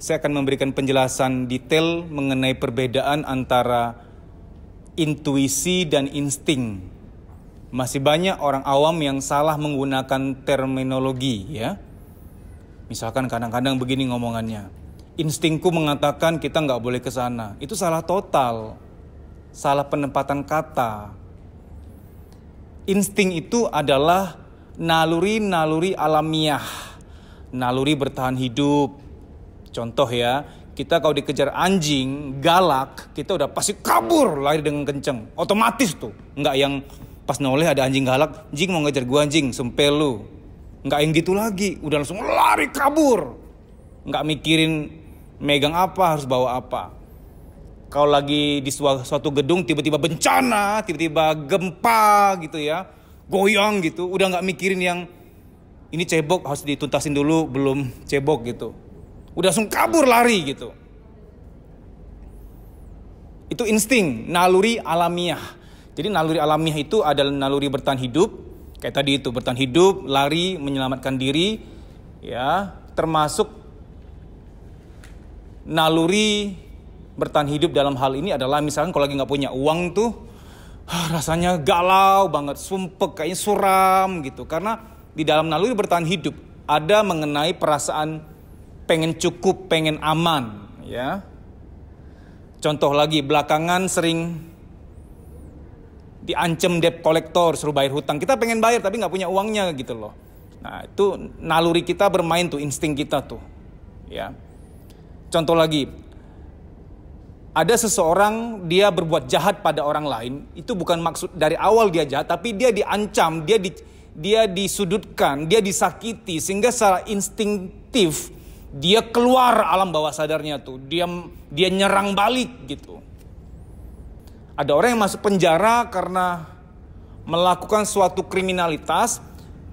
saya akan memberikan penjelasan detail mengenai perbedaan antara intuisi dan insting. Masih banyak orang awam yang salah menggunakan terminologi, ya. Misalkan kadang-kadang begini ngomongannya, instingku mengatakan kita nggak boleh ke sana. Itu salah total, salah penempatan kata. Insting itu adalah naluri-naluri alamiah, naluri bertahan hidup. Contoh ya, kita kalau dikejar anjing galak, kita udah pasti kabur, lari dengan kenceng, otomatis tuh. Nggak yang pas noleh ada anjing galak, anjing mau ngejar gua anjing, sumpel lu. Nggak yang gitu lagi, udah langsung lari kabur. Nggak mikirin megang apa, harus bawa apa. Kalau lagi di suatu gedung tiba-tiba bencana, tiba-tiba gempa gitu ya, goyang gitu, udah nggak mikirin yang ini cebok harus dituntasin dulu, belum cebok gitu. Udah langsung kabur lari gitu. Itu insting, naluri alamiah. Jadi naluri alamiah itu adalah naluri bertahan hidup. Kayak tadi itu, bertahan hidup, lari, menyelamatkan diri. Ya, termasuk naluri bertahan hidup dalam hal ini adalah misalkan kalau lagi gak punya uang tuh, rasanya galau banget, sumpek, kayaknya suram gitu. Karena di dalam naluri bertahan hidup ada mengenai perasaan pengen cukup, pengen aman, ya. Contoh lagi, belakangan sering diancam debt collector, suruh bayar hutang. Kita pengen bayar tapi nggak punya uangnya gitu loh. Nah itu naluri kita bermain tuh, insting kita tuh, ya. Contoh lagi, ada seseorang dia berbuat jahat pada orang lain, itu bukan maksud dari awal dia jahat, tapi dia diancam, dia disudutkan, dia disakiti, sehingga secara instingtif dia keluar alam bawah sadarnya tuh. Dia nyerang balik gitu. Ada orang yang masuk penjara karena melakukan suatu kriminalitas.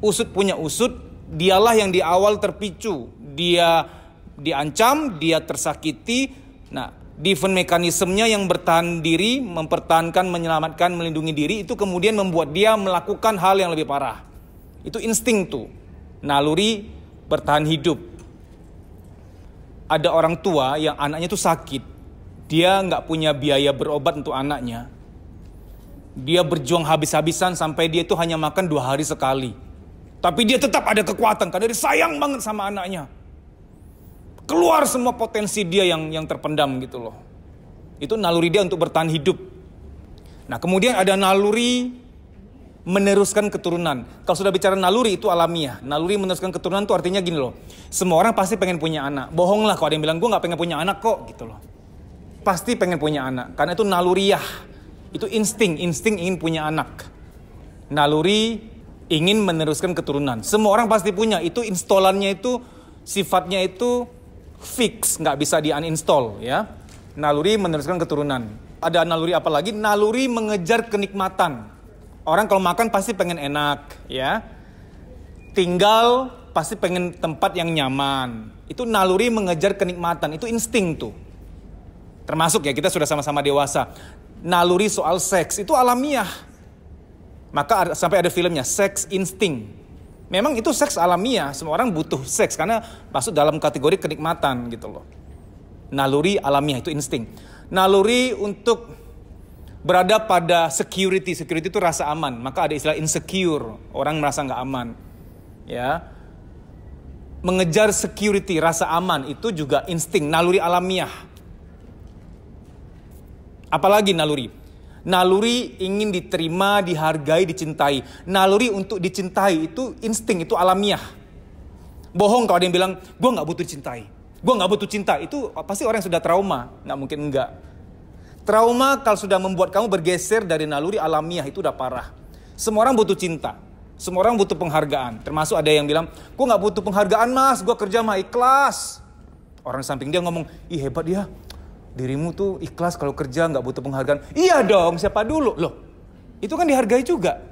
Usut punya usut, dialah yang di awal terpicu. Dia diancam, dia tersakiti. Nah, defense mekanismenya yang bertahan diri, mempertahankan, menyelamatkan, melindungi diri, itu kemudian membuat dia melakukan hal yang lebih parah. Itu insting tuh, naluri bertahan hidup. Ada orang tua yang anaknya tuh sakit. Dia nggak punya biaya berobat untuk anaknya. Dia berjuang habis-habisan sampai dia itu hanya makan 2 hari sekali. Tapi dia tetap ada kekuatan karena dia sayang banget sama anaknya. Keluar semua potensi dia yang terpendam gitu loh. Itu naluri dia untuk bertahan hidup. Nah kemudian ada naluri meneruskan keturunan. Kalau sudah bicara naluri itu alamiah. Naluri meneruskan keturunan itu artinya gini loh. Semua orang pasti pengen punya anak. Bohong lah kalau ada yang bilang gue gak pengen punya anak kok gitu loh. Pasti pengen punya anak. Karena itu naluriah. Itu insting ingin punya anak. Naluri ingin meneruskan keturunan. Semua orang pasti punya. Itu installannya itu, sifatnya itu fix. Gak bisa di uninstall ya. Naluri meneruskan keturunan. Ada naluri apa lagi? Naluri mengejar kenikmatan. Orang kalau makan pasti pengen enak, ya. Tinggal pasti pengen tempat yang nyaman. Itu naluri mengejar kenikmatan, itu insting tuh. Termasuk ya kita sudah sama-sama dewasa. Naluri soal seks itu alamiah. Maka sampai ada filmnya, Sex Instinct. Memang itu seks alamiah, semua orang butuh seks karena masuk dalam kategori kenikmatan gitu loh. Naluri alamiah itu insting. Naluri untuk berada pada security itu rasa aman. Maka ada istilah insecure, orang merasa nggak aman. Ya, mengejar security, rasa aman itu juga insting, naluri alamiah. Apalagi naluri? Naluri ingin diterima, dihargai, dicintai. Naluri untuk dicintai itu insting, itu alamiah. Bohong kalau ada yang bilang, gue nggak butuh dicintai, gue nggak butuh cinta. Itu pasti orang yang sudah trauma, nggak mungkin enggak. Trauma kalau sudah membuat kamu bergeser dari naluri alamiah itu udah parah. Semua orang butuh cinta. Semua orang butuh penghargaan. Termasuk ada yang bilang, gue gak butuh penghargaan mas, gue kerja mah ikhlas. Orang samping dia ngomong, ih hebat dia. Dirimu tuh ikhlas kalau kerja gak butuh penghargaan. Iya dong, siapa dulu? Loh, itu kan dihargai juga.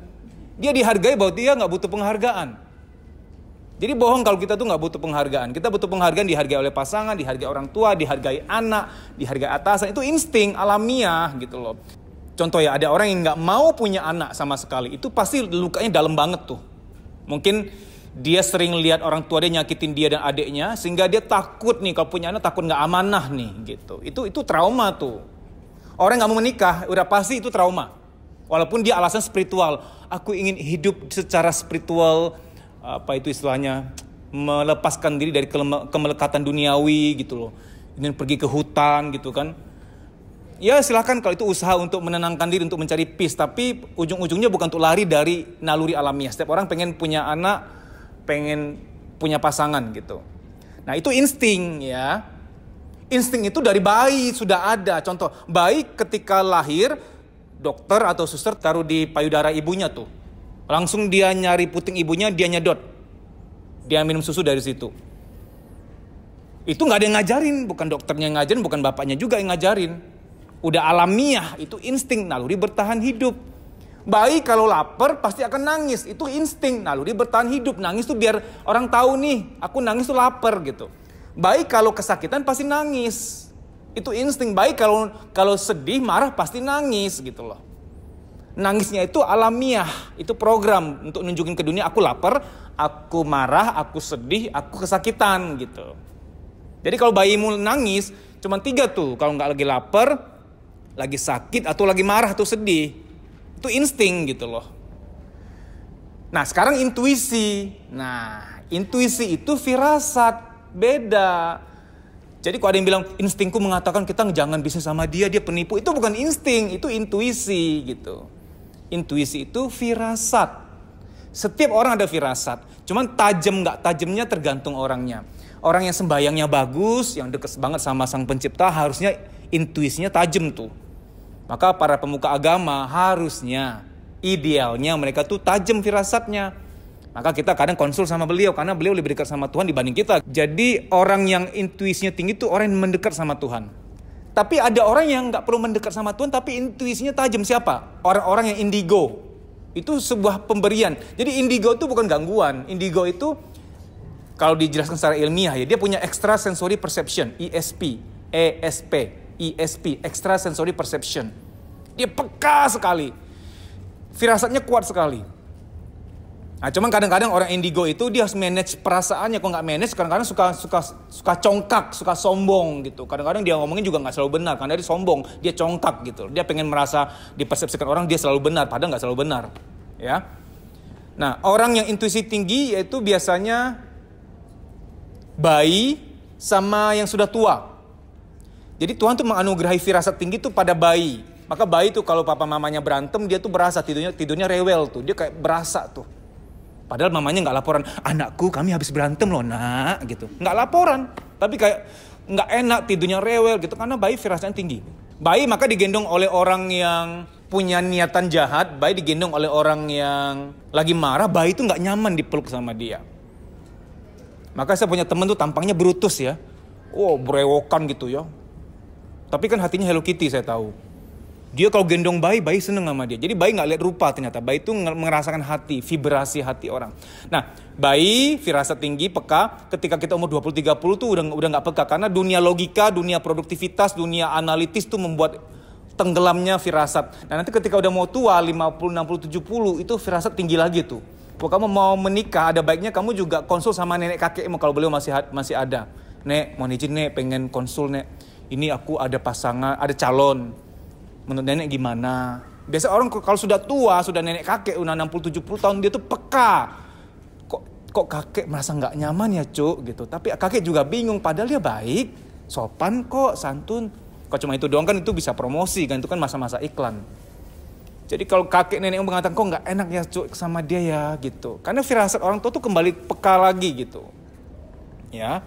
Dia dihargai bahwa dia gak butuh penghargaan. Jadi bohong kalau kita tuh gak butuh penghargaan. Kita butuh penghargaan, dihargai oleh pasangan, dihargai orang tua, dihargai anak, dihargai atasan. Itu insting alamiah gitu loh. Contoh ya, ada orang yang gak mau punya anak sama sekali. Itu pasti lukanya dalam banget tuh. Mungkin Dia sering lihat orang tua dia nyakitin dia dan adiknya, sehingga dia takut nih kalau punya anak, takut nggak amanah nih gitu. Itu trauma tuh. Orang nggak mau menikah udah pasti itu trauma. Walaupun dia alasan spiritual, aku ingin hidup secara spiritual, apa itu istilahnya, melepaskan diri dari kemelekatan duniawi gitu loh. Ingin pergi ke hutan gitu kan. Ya silahkan kalau itu usaha untuk menenangkan diri, untuk mencari peace. Tapi ujung-ujungnya bukan untuk lari dari naluri alamiah. Setiap orang pengen punya anak, pengen punya pasangan gitu. Nah itu insting ya. Insting itu dari bayi sudah ada. Contoh, bayi ketika lahir, dokter atau suster taruh di payudara ibunya tuh. Langsung dia nyari puting ibunya, dia nyedot. Dia minum susu dari situ. Itu gak ada yang ngajarin. Bukan dokternya yang ngajarin, bukan bapaknya juga yang ngajarin. Udah alamiah, itu insting, naluri bertahan hidup. Bayi kalau lapar pasti akan nangis, itu insting, naluri bertahan hidup. Nangis tuh biar orang tahu nih, aku nangis tuh lapar gitu. Bayi kalau kesakitan pasti nangis, itu insting. Bayi kalau sedih, marah pasti nangis gitu loh. Nangisnya itu alamiah, itu program untuk nunjukin ke dunia, aku lapar, aku marah, aku sedih, aku kesakitan gitu. Jadi kalau bayimu nangis, cuma 3 tuh, kalau nggak lagi lapar, lagi sakit, atau lagi marah atau sedih. Itu insting gitu loh. Nah sekarang intuisi. Nah intuisi itu firasat, beda. Jadi kalau ada yang bilang instingku mengatakan kita jangan bisnis sama dia, dia penipu. Itu bukan insting, itu intuisi gitu. Intuisi itu firasat. Setiap orang ada firasat. Cuman tajam nggak tajamnya tergantung orangnya. Orang yang sembayangnya bagus, yang dekat banget sama Sang Pencipta, harusnya intuisinya tajam tuh. Maka para pemuka agama harusnya, idealnya mereka tuh tajam firasatnya. Maka kita kadang konsul sama beliau, karena beliau lebih dekat sama Tuhan dibanding kita. Jadi orang yang intuisinya tinggi tuh orang yang mendekat sama Tuhan. Tapi ada orang yang gak perlu mendekat sama Tuhan, tapi intuisinya tajam. Siapa? Orang-orang yang indigo. Itu sebuah pemberian. Jadi indigo itu bukan gangguan. Indigo itu, kalau dijelaskan secara ilmiah ya, dia punya extra sensory perception, ESP, extra sensory perception. Dia peka sekali. Firasatnya kuat sekali. Nah, cuman kadang-kadang orang indigo itu dia harus manage perasaannya. Kalau nggak manage, kadang-kadang suka congkak, suka sombong gitu. Kadang-kadang dia ngomongin juga nggak selalu benar, karena dia sombong, dia congkak gitu. Dia pengen merasa dipersepsikan orang dia selalu benar, padahal nggak selalu benar. Ya. Nah, orang yang intuisi tinggi yaitu biasanya bayi sama yang sudah tua. Jadi Tuhan tuh menganugerahi firasat tinggi tuh pada bayi. Maka bayi tuh kalau papa mamanya berantem, dia tuh berasa tidurnya rewel tuh. Dia kayak berasa tuh. Padahal mamanya nggak laporan, anakku kami habis berantem loh nak gitu. Nggak laporan, tapi kayak nggak enak tidurnya rewel gitu. Karena bayi firasatnya tinggi. Bayi maka digendong oleh orang yang punya niatan jahat. Bayi digendong oleh orang yang lagi marah. Bayi tuh nggak nyaman dipeluk sama dia. Maka saya punya temen tuh tampangnya Brutus ya. Oh berewokan gitu ya. Tapi kan hatinya Hello Kitty saya tahu. Dia kalau gendong bayi, bayi seneng sama dia. Jadi bayi gak lihat rupa ternyata. Bayi itu merasakan hati, vibrasi hati orang. Nah, bayi firasat tinggi, peka. Ketika kita umur 20-30 tuh udah gak peka. Karena dunia logika, dunia produktivitas, dunia analitis tuh membuat tenggelamnya firasat. Nah nanti ketika udah mau tua, 50, 60, 70, itu firasat tinggi lagi tuh. Kalau kamu mau menikah, ada baiknya kamu juga konsul sama nenek kakekmu kalau beliau masih ada. Nek, mohon izin nek, pengen konsul nek. Ini aku ada pasangan, ada calon. Menurut nenek gimana? Biasa orang kalau sudah tua, sudah nenek kakek, udah 60-70 tahun, dia tuh peka. Kok kakek merasa gak nyaman ya cuk gitu. Tapi kakek juga bingung, padahal dia baik, sopan kok, santun. Kok cuma itu doang kan itu bisa promosi kan, itu kan masa-masa iklan. Jadi kalau kakek nenek mengatakan kok gak enak ya cuk sama dia ya gitu. Karena firasat orang tua tuh kembali peka lagi gitu. Ya.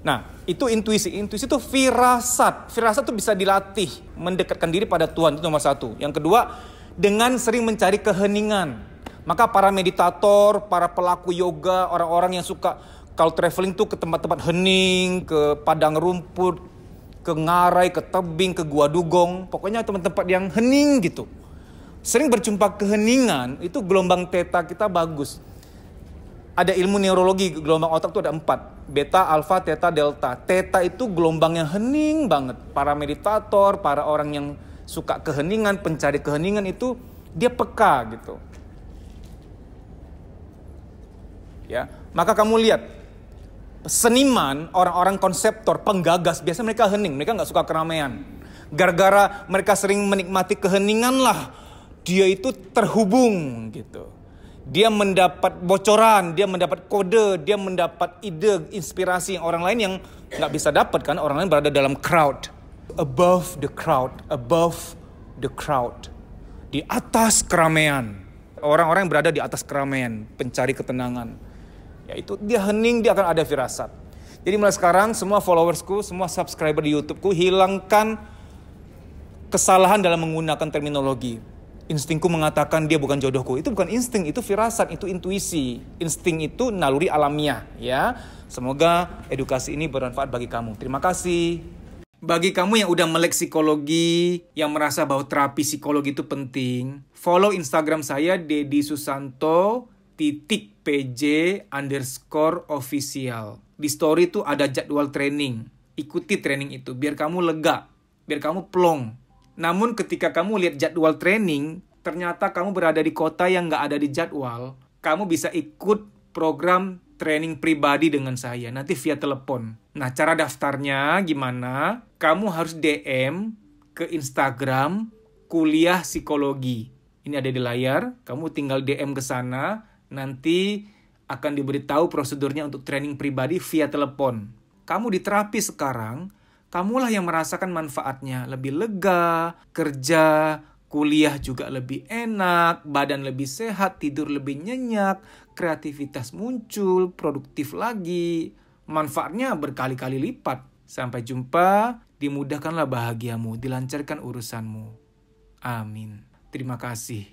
Nah, itu intuisi. Intuisi itu firasat. Firasat itu bisa dilatih, mendekatkan diri pada Tuhan, itu nomor 1. Yang kedua, dengan sering mencari keheningan. Maka para meditator, para pelaku yoga, orang-orang yang suka kalau traveling tuh ke tempat-tempat hening, ke padang rumput, ke ngarai, ke tebing, ke gua dugong, pokoknya tempat-tempat yang hening gitu. Sering berjumpa keheningan, itu gelombang theta kita bagus. Ada ilmu neurologi, gelombang otak itu ada 4. Beta, alfa, theta, delta. Theta itu gelombang yang hening banget. Para meditator, para orang yang suka keheningan, pencari keheningan itu, dia peka gitu. Ya, maka kamu lihat seniman, orang-orang konseptor, penggagas, biasanya mereka hening, mereka nggak suka keramaian. Gara-gara mereka sering menikmati keheningan lah, dia itu terhubung gitu. Dia mendapat bocoran, dia mendapat kode, dia mendapat ide, inspirasi yang orang lain yang nggak bisa dapat kan. Orang lain berada dalam crowd. Above the crowd, above the crowd. Di atas keramaian. Orang-orang yang berada di atas keramaian, pencari ketenangan. Yaitu dia hening, dia akan ada firasat. Jadi mulai sekarang semua followersku, semua subscriber di YouTubeku, hilangkan kesalahan dalam menggunakan terminologi. Instingku mengatakan dia bukan jodohku. Itu bukan insting, itu firasat, itu intuisi. Insting itu naluri alamiah, ya. Semoga edukasi ini bermanfaat bagi kamu. Terima kasih. Bagi kamu yang udah melek psikologi, yang merasa bahwa terapi psikologi itu penting, follow Instagram saya @dedisusanto_pj_official. Di story itu ada jadwal training. Ikuti training itu biar kamu lega, biar kamu plong. Namun ketika kamu lihat jadwal training, ternyata kamu berada di kota yang nggak ada di jadwal, kamu bisa ikut program training pribadi dengan saya, nanti via telepon. Nah, cara daftarnya gimana? Kamu harus DM ke Instagram Kuliah Psikologi. Ini ada di layar, kamu tinggal DM ke sana, nanti akan diberitahu prosedurnya untuk training pribadi via telepon. Kamu di terapi sekarang, kamulah yang merasakan manfaatnya. Lebih lega, kerja, kuliah juga lebih enak, badan lebih sehat, tidur lebih nyenyak, kreativitas muncul, produktif lagi. Manfaatnya berkali-kali lipat. Sampai jumpa, dimudahkanlah bahagiamu, dilancarkan urusanmu. Amin. Terima kasih.